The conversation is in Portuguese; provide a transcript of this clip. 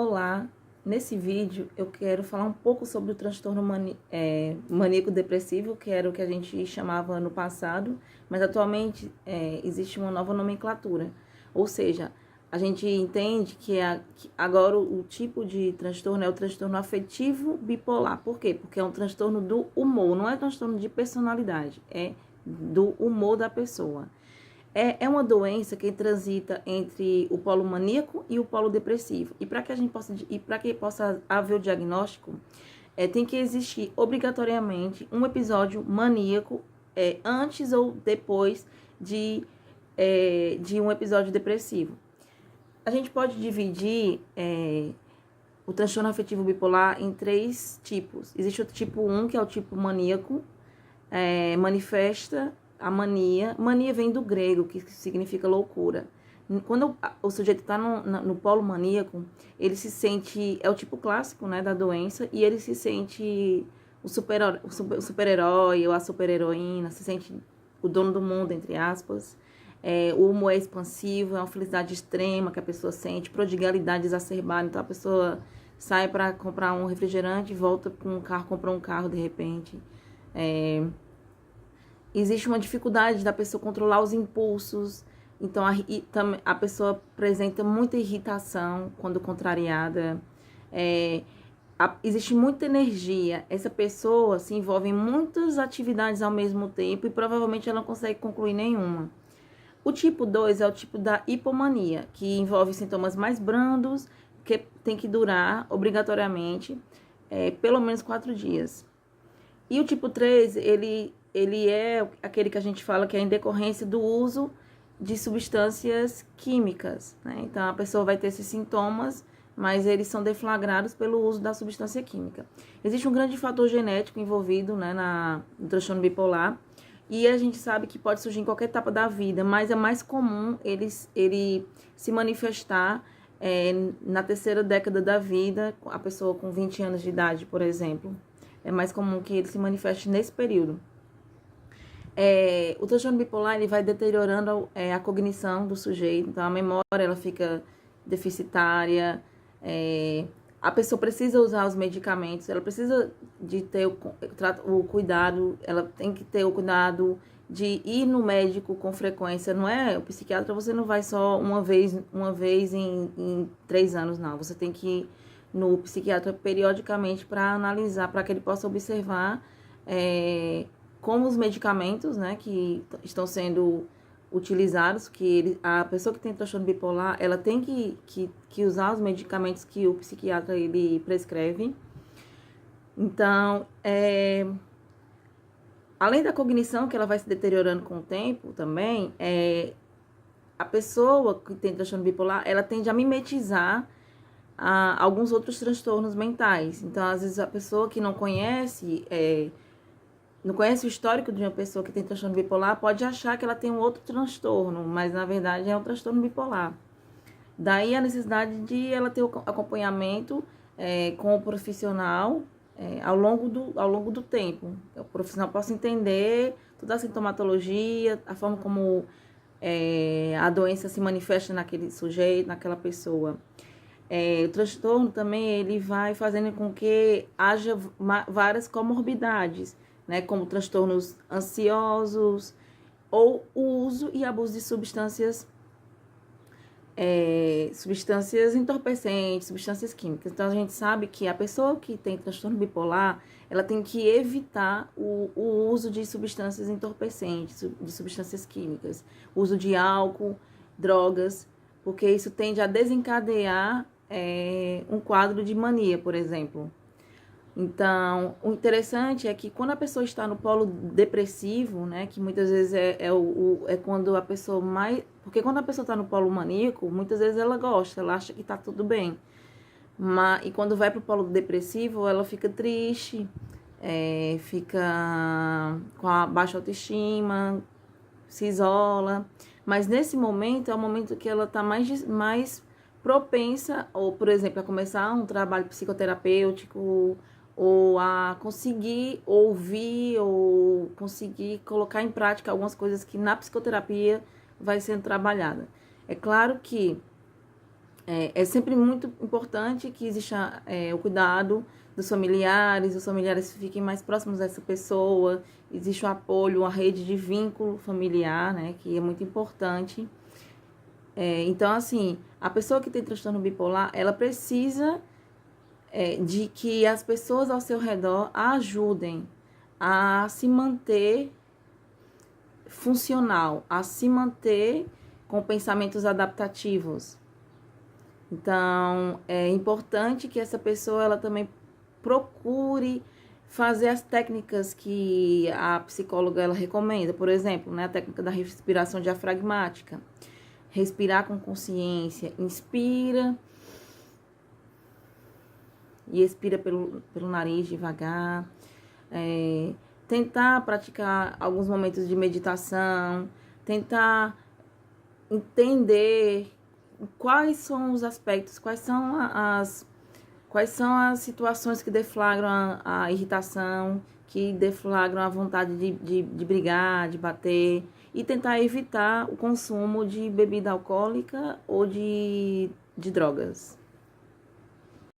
Olá, nesse vídeo eu quero falar um pouco sobre o transtorno maníaco-depressivo, que era o que a gente chamava no passado, mas atualmente existe uma nova nomenclatura. Ou seja, a gente entende que agora o tipo de transtorno é o transtorno afetivo bipolar. Por quê? Porque é um transtorno do humor, não é transtorno de personalidade, é do humor da pessoa. É uma doença que transita entre o polo maníaco e o polo depressivo. E para que a gente possa haver o diagnóstico, tem que existir obrigatoriamente um episódio maníaco antes ou depois de um episódio depressivo. A gente pode dividir o transtorno afetivo bipolar em 3 tipos. Existe o tipo 1, que é o tipo maníaco, manifesta a mania. Mania vem do grego, que significa loucura. Quando o sujeito está no polo maníaco, ele se sente, é o tipo clássico, né, da doença, e ele se sente o super-herói ou a super-heroína, se sente o dono do mundo, entre aspas. O humor é expansivo, é uma felicidade extrema que a pessoa sente, prodigalidade exacerbada. Então a pessoa sai para comprar um refrigerante, volta com um carro, compra um carro de repente. Existe uma dificuldade da pessoa controlar os impulsos, então a pessoa apresenta muita irritação quando contrariada, existe muita energia, essa pessoa se envolve em muitas atividades ao mesmo tempo e provavelmente ela não consegue concluir nenhuma. O tipo 2 é o tipo da hipomania, que envolve sintomas mais brandos, que tem que durar obrigatoriamente pelo menos 4 dias. E o tipo 3, ele é aquele que a gente fala que é em decorrência do uso de substâncias químicas, né? Então, a pessoa vai ter esses sintomas, mas eles são deflagrados pelo uso da substância química. Existe um grande fator genético envolvido, né, no transtorno bipolar, e a gente sabe que pode surgir em qualquer etapa da vida, mas é mais comum ele se manifestar na terceira década da vida, a pessoa com 20 anos de idade, por exemplo. É mais comum que ele se manifeste nesse período. O transtorno bipolar ele vai deteriorando a cognição do sujeito, então a memória ela fica deficitária, a pessoa precisa usar os medicamentos, ela precisa de ter o cuidado, ela tem que ter o cuidado de ir no médico com frequência. Não é o psiquiatra, você não vai só uma vez em 3 anos, não. Você tem que ir no psiquiatra periodicamente para analisar, para que ele possa observar como os medicamentos, né, que estão sendo utilizados, a pessoa que tem transtorno bipolar, ela tem que usar os medicamentos que o psiquiatra ele prescreve. Então, além da cognição, que ela vai se deteriorando com o tempo também, a pessoa que tem transtorno bipolar, ela tende a mimetizar alguns outros transtornos mentais. Então, às vezes, a pessoa que não conhece o histórico de uma pessoa que tem transtorno bipolar pode achar que ela tem um outro transtorno, mas na verdade é um transtorno bipolar. Daí a necessidade de ela ter o acompanhamento com o profissional ao longo do tempo. O profissional possa entender toda a sintomatologia, a forma como a doença se manifesta naquele sujeito, naquela pessoa. O transtorno também ele vai fazendo com que haja várias comorbidades, né, como transtornos ansiosos ou o uso e abuso de substâncias entorpecentes, substâncias químicas. Então, a gente sabe que a pessoa que tem transtorno bipolar, ela tem que evitar o uso de substâncias entorpecentes, de substâncias químicas, o uso de álcool, drogas, porque isso tende a desencadear um quadro de mania, por exemplo. Então, o interessante é que quando a pessoa está no polo depressivo, né, que muitas vezes é quando a pessoa mais... Porque quando a pessoa está no polo maníaco, muitas vezes ela gosta, ela acha que está tudo bem. E quando vai para o polo depressivo, ela fica triste, fica com a baixa autoestima, se isola. Mas nesse momento, é o momento que ela está mais propensa, ou, por exemplo, a começar um trabalho psicoterapêutico, ou a conseguir ouvir, ou conseguir colocar em prática algumas coisas que na psicoterapia vai sendo trabalhada. É claro que É sempre muito importante que exista o cuidado dos familiares, os familiares fiquem mais próximos dessa pessoa, existe o apoio, uma rede de vínculo familiar, né, que é muito importante. Então, assim, a pessoa que tem transtorno bipolar, ela precisa de que as pessoas ao seu redor a ajudem a se manter funcional, a se manter com pensamentos adaptativos. Então, é importante que essa pessoa ela também procure fazer as técnicas que a psicóloga ela recomenda. Por exemplo, né, a técnica da respiração diafragmática. Respirar com consciência. Inspira e expira pelo nariz devagar. Tentar praticar alguns momentos de meditação. Tentar entender quais são os aspectos, quais são as situações que deflagram a irritação, que deflagram a vontade de brigar, de bater, e tentar evitar o consumo de bebida alcoólica ou de drogas.